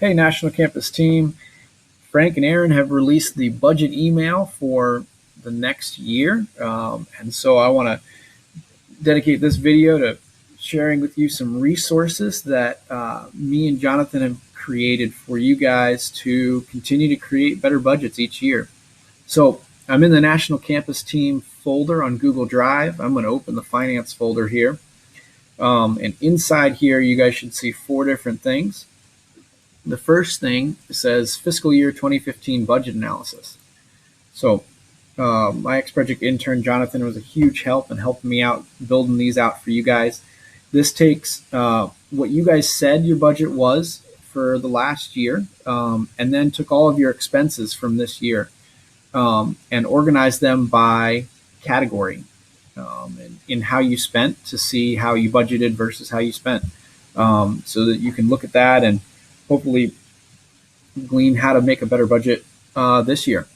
Hey, National Campus team. Frank and Aaron have released the budget email for the next year. And so I want to dedicate this video to sharing with you some resources that me and Jonathan have created for you guys to continue to create better budgets each year. So I'm in the National Campus team folder on Google Drive. I'm going to open the finance folder here. And inside here, you guys should see four different things. The first thing says fiscal year 2015 budget analysis. So my ex-project intern, Jonathan, was a huge help in helping me out building these out for you guys. This takes what you guys said your budget was for the last year, and then took all of your expenses from this year and organized them by category and in how you spent to see how you budgeted versus how you spent, so that you can look at that and hopefully glean how to make a better budget this year.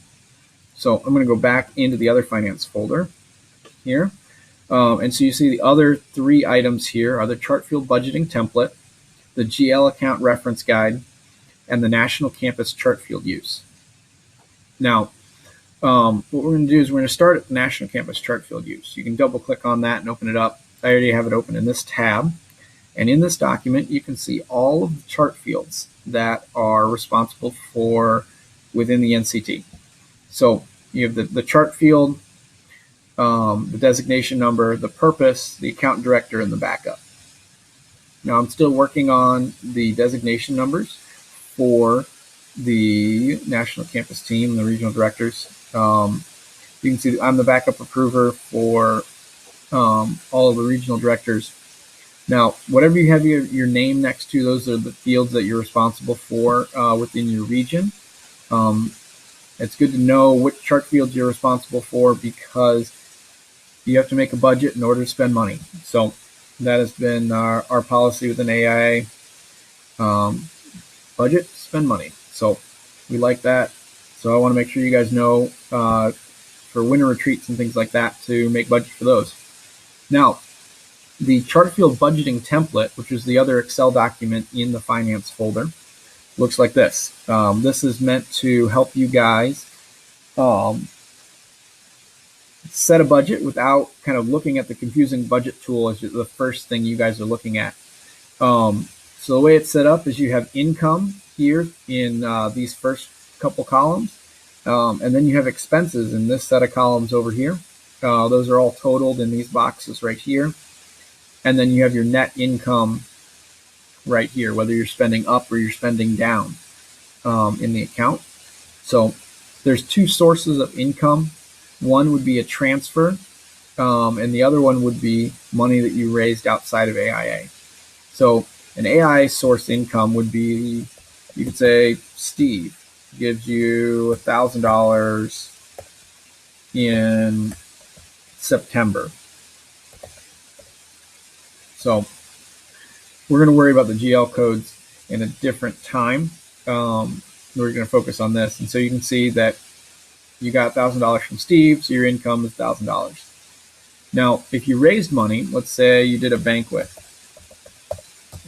So I'm going to go back into the other finance folder here. And so you see the other three items here are the Chartfield budgeting template, the GL account reference guide, and the National Campus Chartfield use. Now, what we're going to do is we're going to start at the National Campus Chartfield use. You can double click on that and open it up. I already have it open in this tab. And in this document, you can see all of the chart fields that are responsible for within the NCT. So you have the chart field, the designation number, the purpose, the account director, and the backup. Now I'm still working on the designation numbers for the National Campus team, the regional directors. You can see I'm the backup approver for all of the regional directors. Now, whatever you have your name next to, those are the fields that you're responsible for within your region. It's good to know which chart fields you're responsible for because you have to make a budget in order to spend money. So that has been our policy within AIA. Budget, spend money. So we like that. So I want to make sure you guys know for winter retreats and things like that to make budget for those. Now, the Chartfield budgeting template, which is the other Excel document in the finance folder, looks like this. This is meant to help you guys set a budget without kind of looking at the confusing budget tool as the first thing you guys are looking at. So the way it's set up is you have income here in these first couple columns, and then you have expenses in this set of columns over here. Those are all totaled in these boxes right here. And then you have your net income right here, whether you're spending up or you're spending down in the account. So there's two sources of income. One would be a transfer, and the other one would be money that you raised outside of AIA. So an AIA source income would be, you could say, Steve gives you $1,000 in September. So we're going to worry about the GL codes in a different time. We're going to focus on this. And so you can see that you got $1,000 from Steve, so your income is $1,000. Now, if you raised money, let's say you did a banquet,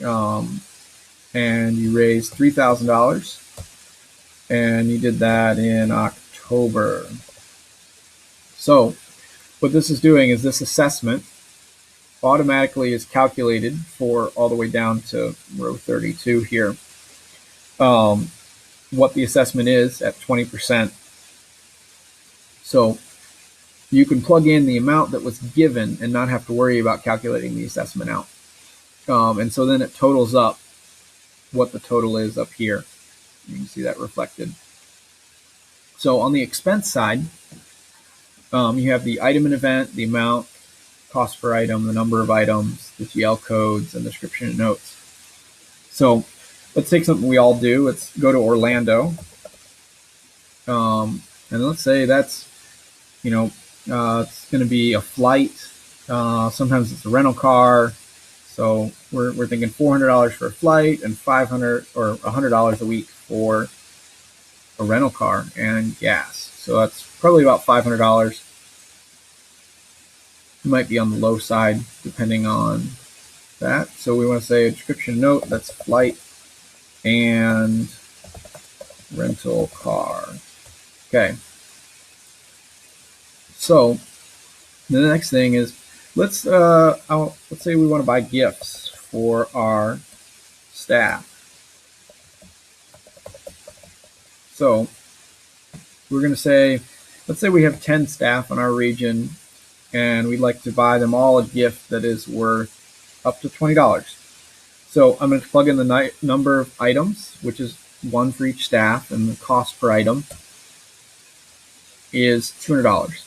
and you raised $3,000, and you did that in October. So what this is doing is this assessment automatically is calculated for all the way down to row 32 here. What the assessment is at 20%. So you can plug in the amount that was given and not have to worry about calculating the assessment out. And so then it totals up what the total is up here. You can see that reflected. So on the expense side, you have the item and event, the amount, cost per item, the number of items, the GL codes, and description and notes. So let's take something we all do. Let's go to Orlando. And let's say that's, it's going to be a flight. Sometimes it's a rental car. So we're thinking $400 for a flight and $500 or $100 a week for a rental car and gas. So that's probably about $500. It might be on the low side depending on that. So we want to say a description note, that's flight. and rental car. Okay. So the next thing is let's say we want to buy gifts for our staff. So we're going to say, let's say we have 10 staff in our region and we'd like to buy them all a gift that is worth up to $20. So I'm going to plug in the number of items, which is one for each staff, and the cost per item is $200.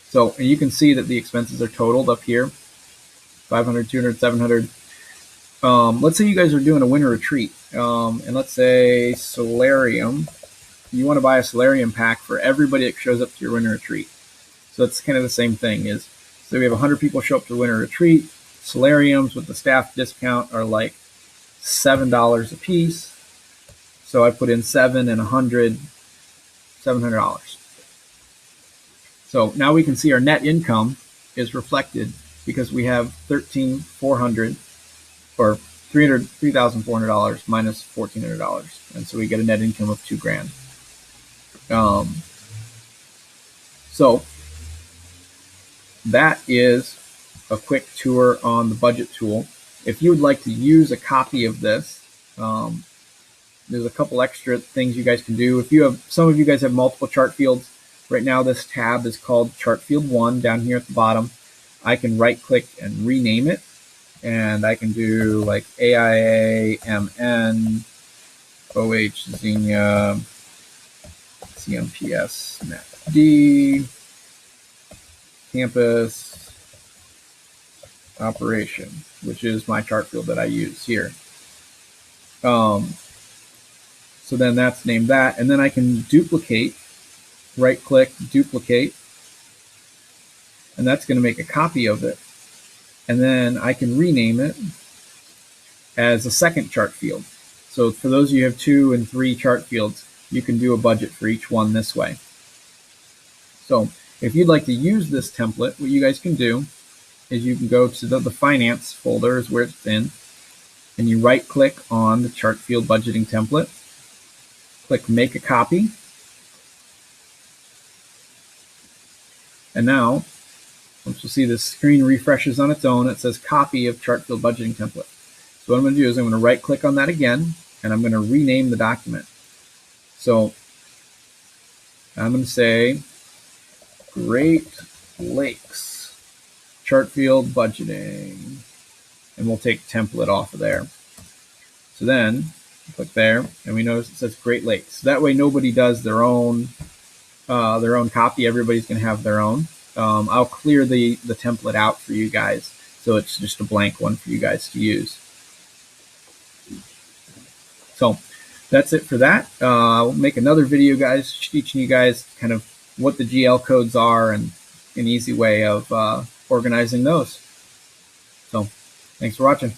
So, and you can see that the expenses are totaled up here, 500, 200, 700. Let's say you guys are doing a winter retreat, and let's say solarium. You want to buy a solarium pack for everybody that shows up to your winter retreat. So it's kind of the same thing. So we have 100 people show up to the winter retreat. Solariums with the staff discount are like $7 a piece. So I put in 7 and 100, $700. So now we can see our net income is reflected because we have $13,400 or $3,400 minus $1,400, and so we get a net income of $2,000. So that is a quick tour on the budget tool. If you would like to use a copy of this, there's a couple extra things you guys can do. If you have, some of you guys have multiple chart fields. Right now this tab is called Chartfield 1 down here at the bottom. I can right click and rename it, and I can do like AIA, MN, OH, Xenia, CMPS, NetD, Campus, Operation, which is my chart field that I use here. So then that's named that, and then I can duplicate, right click, duplicate, and that's going to make a copy of it. And then I can rename it as a second chart field. So for those of you who have 2 and 3 chart fields, you can do a budget for each one this way. So if you'd like to use this template, what you guys can do is you can go to the finance folder is where it's in, and you right click on the chart field budgeting template, click make a copy, and now once you see the screen refreshes on its own, it says copy of chart field budgeting template. So what I'm going to do is I'm going to right click on that again, and I'm going to rename the document. So I'm going to say Great Lakes chart field budgeting, and we'll take template off of there. So then click there, and we notice it says Great Lakes. So that way nobody does their own copy. Everybody's going to have their own. I'll clear the template out for you guys, so it's just a blank one for you guys to use. So that's it for that. I'll make another video, guys, teaching you guys kind of what the GL codes are and an easy way of organizing those. So thanks for watching.